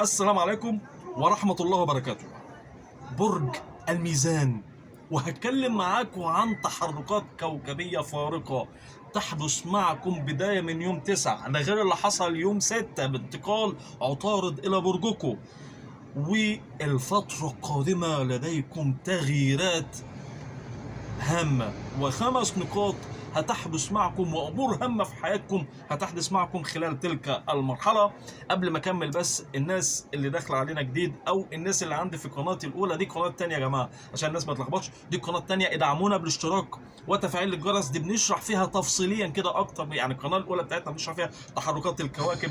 السلام عليكم ورحمة الله وبركاته. برج الميزان، وهتكلم معاكم عن تحركات كوكبية فارقة تحدث معكم بداية من يوم 9، ده غير اللي حصل يوم 6 بانتقال عطارد إلى برجكم. والفترة القادمة لديكم تغييرات هامة و5 نقاط هتحدث معكم، وأمور هامة في حياتكم هتحدث معكم خلال تلك المرحلة. قبل ما أكمل بس، الناس اللي داخلة علينا جديد أو الناس اللي عندي في قناتي الأولى، دي قناة تانية يا جماعة عشان الناس ما تلخبطش، دي قناة تانية، ادعمونا بالاشتراك وتفعيل الجرس. دي بنشرح فيها تفصيليا كده أكتر، يعني القناة الأولى بتاعتنا بنشرح فيها تحركات الكواكب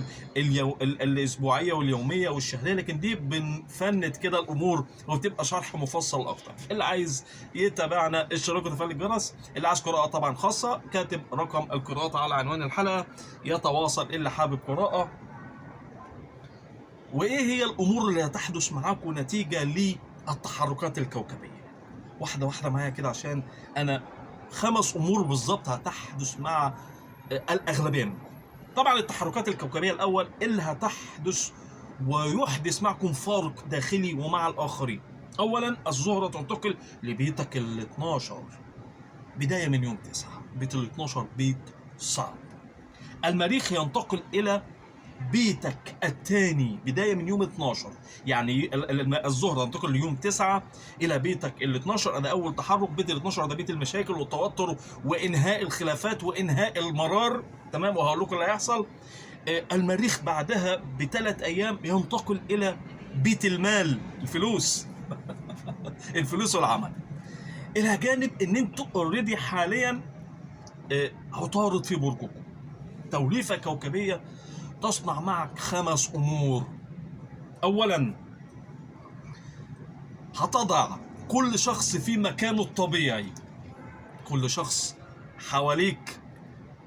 الأسبوعية واليومية والشهرية، لكن دي بنفند كده الأمور وبتبقى شرح مفصل أكتر. اللي عايز يتابعنا اشتراك وتفعيل الجرس، اللي عايز قراءة طبعا خاصة كاتب رقم القراءات على عنوان الحلقة، يتواصل اللي حابب قراءة. وإيه هي الأمور اللي هتحدث معاكم نتيجة للتحركات الكوكبية؟ واحدة واحدة معايا كده، عشان أنا 5 أمور بالظبط هتحدث مع الأغلبية منكم. طبعا التحركات الكوكبية الأول اللي هتحدث ويحدث معكم فارق داخلي ومع الآخرين. أولا الزهرة تنتقل لبيتك ال 12، بداية من يوم 9. بيت ال 12 بيت صعب. المريخ ينتقل إلى بيتك الثاني بداية من يوم 12، يعني الزهرة تنتقل ليوم 9 إلى بيتك ال 12. ده أول تحرك. بيت ال 12 ده بيت المشاكل والتوتر وإنهاء الخلافات وإنهاء المرار، تمام؟ وهقول لكم اللي هيحصل. المريخ بعدها ب3 أيام ينتقل إلى بيت المال، الفلوس الفلوس والعمل، إلى جانب إن أنتوا أوريدي حاليا عطارد في برجكم. توليفة كوكبية تصنع معك 5 أمور. أولا هتضع كل شخص في مكانه الطبيعي، كل شخص حواليك،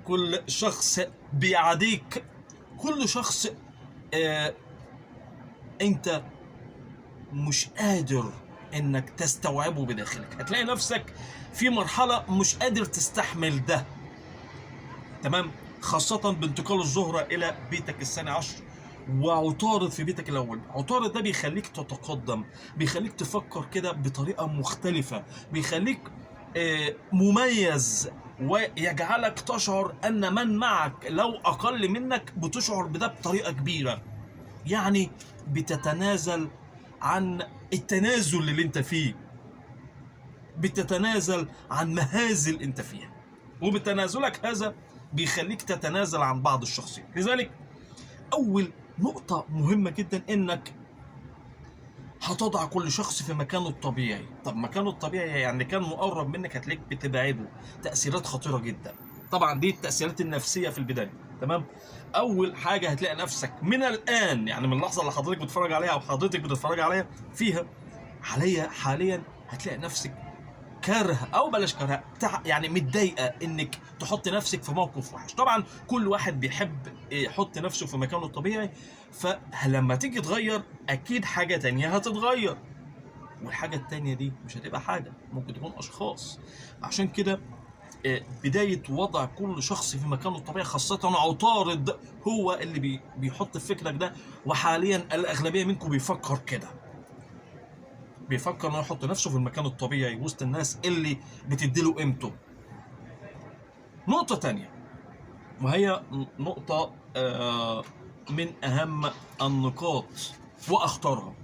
كل شخص بيعاديك، كل شخص انت مش قادر انك تستوعبه بداخلك. هتلاقي نفسك في مرحلة مش قادر تستحمل ده، تمام؟ خاصة بانتقال الزهرة إلى بيتك الثاني عشر وعطارد في بيتك الأول. عطارد ده بيخليك تتقدم، بيخليك تفكر كده بطريقة مختلفة، بيخليك مميز، ويجعلك تشعر أن من معك لو أقل منك بتشعر بده بطريقة كبيرة. يعني بتتنازل عن التنازل اللي انت فيه، بتتنازل عن مهازل انت فيها، وبتنازلك هذا بيخليك تتنازل عن بعض الشخصيات. لذلك أول نقطة مهمة جدا إنك هتضع كل شخص في مكانه الطبيعي. طب مكانه الطبيعي يعني كان مقرب منك هتلاقيك بتبعده، تأثيرات خطيرة جدا. طبعا دي التأثيرات النفسية في البداية، تمام؟ أول حاجة هتلاقي نفسك من الآن، يعني من اللحظة اللي حضرتك بتتفرج عليها أو حضرتك بتتفرج عليها فيها حاليا هتلاقي نفسك كره او بلاش كره، يعني متضايقه انك تحط نفسك في موقف وحش. طبعا كل واحد بيحب يحط نفسه في مكانه الطبيعي، فلما تيجي تغير اكيد حاجه تانية هتتغير، والحاجه التانية دي مش هتبقى حاجه، ممكن تكون اشخاص. عشان كده بدايه وضع كل شخص في مكانه الطبيعي، خاصه عطارد هو اللي بيحط في فكرك ده، وحاليا الاغلبيه منكم بيفكر كده، بيفكر انه يحط نفسه في المكان الطبيعي وسط الناس اللي بتديله قيمته. نقطة تانية، وهي نقطة من أهم النقاط وأخطرها،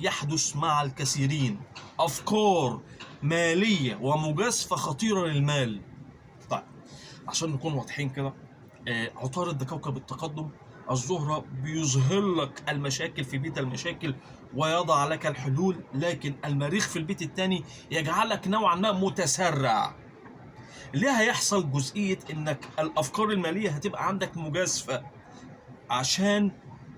يحدث مع الكثيرين أفكار مالية ومجازفة خطيرة للمال. طيب عشان نكون واضحين كده، عطارد ده كوكب التقدم. الزهرة بيظهر لك المشاكل في بيت المشاكل ويضع لك الحلول، لكن المريخ في البيت الثاني يجعلك نوعا ما متسرع. ليه هيحصل جزئية انك الافكار المالية هتبقى عندك مجازفة؟ عشان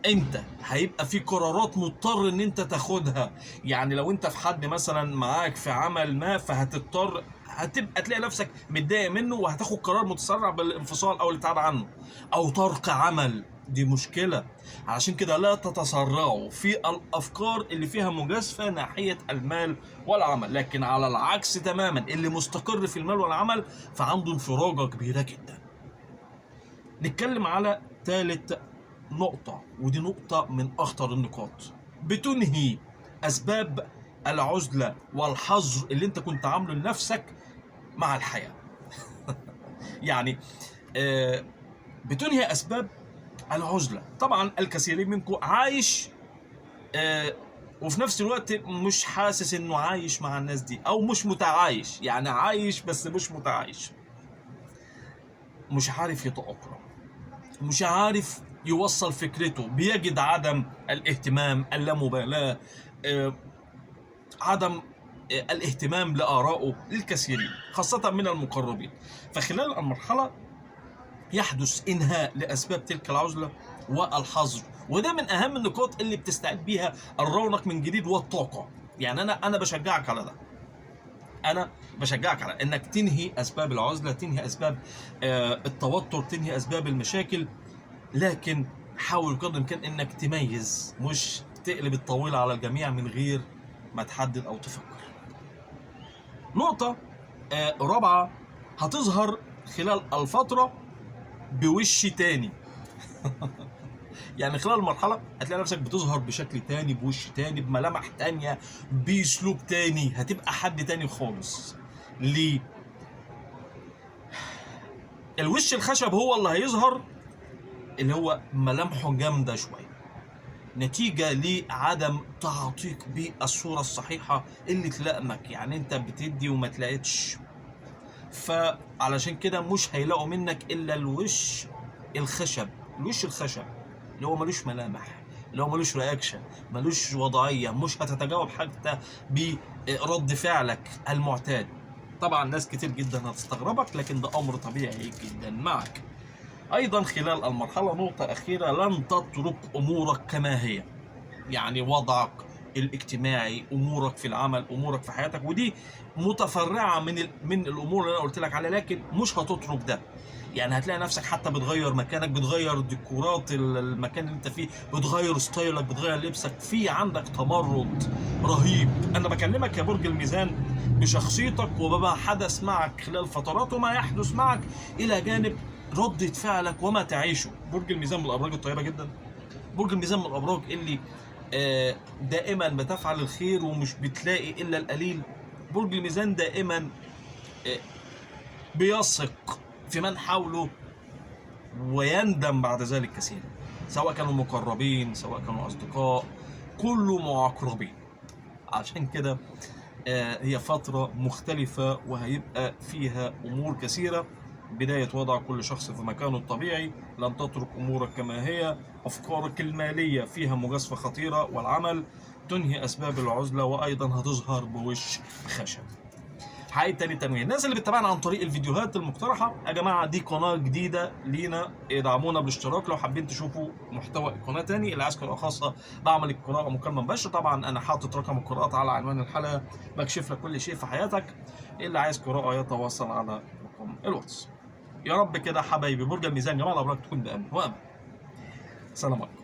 انت هيبقى في قرارات مضطر ان انت تاخدها. يعني لو انت في حد مثلا معاك في عمل ما، فهتضطر هتبقى تلاقي نفسك متضايق منه وهتاخد قرار متسرع بالانفصال او الابتعاد عنه او ترك عمل. دي مشكلة. عشان كده لا تتسرعوا في الافكار اللي فيها مجازفة ناحية المال والعمل، لكن على العكس تماما اللي مستقر في المال والعمل فعنده انفراجة كبيرة جدا. نتكلم على ثالث نقطة، ودي نقطة من أخطر النقاط، بتنهي أسباب العزلة والحظر اللي أنت كنت عامله لنفسك مع الحياة. يعني بتنهي أسباب العزلة. طبعا الكثيرين منكم عايش وفي نفس الوقت مش حاسس انه عايش مع الناس دي، او مش متعايش، يعني عايش بس مش متعايش، مش عارف يتأقلم، مش عارف يوصل فكرته، بيجد عدم الاهتمام، اللامبالاة، عدم الاهتمام لآرائه للكثيرين خاصة من المقربين. فخلال المرحلة يحدث إنهاء لأسباب تلك العزلة والحظر، وده من أهم النقاط اللي بتستعد بيها الرونق من جديد والطاقة. يعني أنا بشجعك على ده، أنا بشجعك على إنك تنهي أسباب العزلة، تنهي أسباب التوتر، تنهي أسباب المشاكل، لكن حاول قدر الإمكان إنك تميز، مش تقلب الطاولة على الجميع من غير ما تحدد أو تفكر. نقطة رابعة هتظهر خلال الفترة بوش تاني. يعني خلال المرحلة هتلاقي نفسك بتظهر بشكل تاني، بوش تاني، بملامح تانية، باسلوب تاني، هتبقى حد تاني خالص. ليه؟ الوش الخشب هو اللي هيظهر، اللي هو ملامحه جامدة شوية، نتيجة لعدم تعاطيك بالصورة الصحيحة اللي تلائمك. يعني انت بتدي وما تلاقيتش، فعلشان كده مش هيلاقوا منك الا الوش الخشب. الوش الخشب اللي هو ملوش ملامح، اللي هو ملوش رياكشن، ملوش وضعية، مش هتتجاوب حتى برد فعلك المعتاد. طبعا ناس كتير جدا هتستغربك، لكن ده امر طبيعي جدا معك. ايضا خلال المرحلة نقطة اخيرة، لن تترك امورك كما هي. يعني وضعك الاجتماعي، امورك في العمل، امورك في حياتك، ودي متفرعه من الامور اللي انا قلت لك عليها، لكن مش هتترك ده. يعني هتلاقي نفسك حتى بتغير مكانك، بتغير ديكورات المكان اللي انت فيه، بتغير ستايلك، بتغير لبسك، في عندك تمرد رهيب. انا بكلمك يا برج الميزان بشخصيتك وبما حدث معك خلال فترات وما يحدث معك، الى جانب ردة فعلك وما تعيشه. برج الميزان من الابراج الطيبه جدا، برج الميزان من الابراج اللي دائما بتفعل الخير ومش بتلاقي الا القليل. برج الميزان دائما بيثق في من حوله ويندم بعد ذلك كثيرا، سواء كانوا مقربين سواء كانوا اصدقاء، كله معقربين. عشان كده هي فترة مختلفة وهيبقى فيها امور كثيرة. بداية وضع كل شخص في مكانه الطبيعي، لن تترك أمورك كما هي، أفكارك المالية فيها مجازفة خطيرة، والعمل تنهي أسباب العزلة، وأيضا هتظهر بوش خشب. هعيد تاني تنويه، الناس اللي بتتابعنا عن طريق الفيديوهات المقترحة، يا جماعة دي قناة جديدة لينا، ادعمونا بالاشتراك لو حابين تشوفوا محتوى القناة تاني. اللي عايز قراءة خاصة بعمل القراءة مكالمة مباشرة، طبعا أنا حاطط رقم القراءات على عنوان الحلقة، بكشف لك كل شيء في حياتك. اللي عايز قراءة يتواصل على رقم الواتس. يا رب كده حبايبي برج الميزان جميع الابراج تكون بامن وامان. سلام عليكم.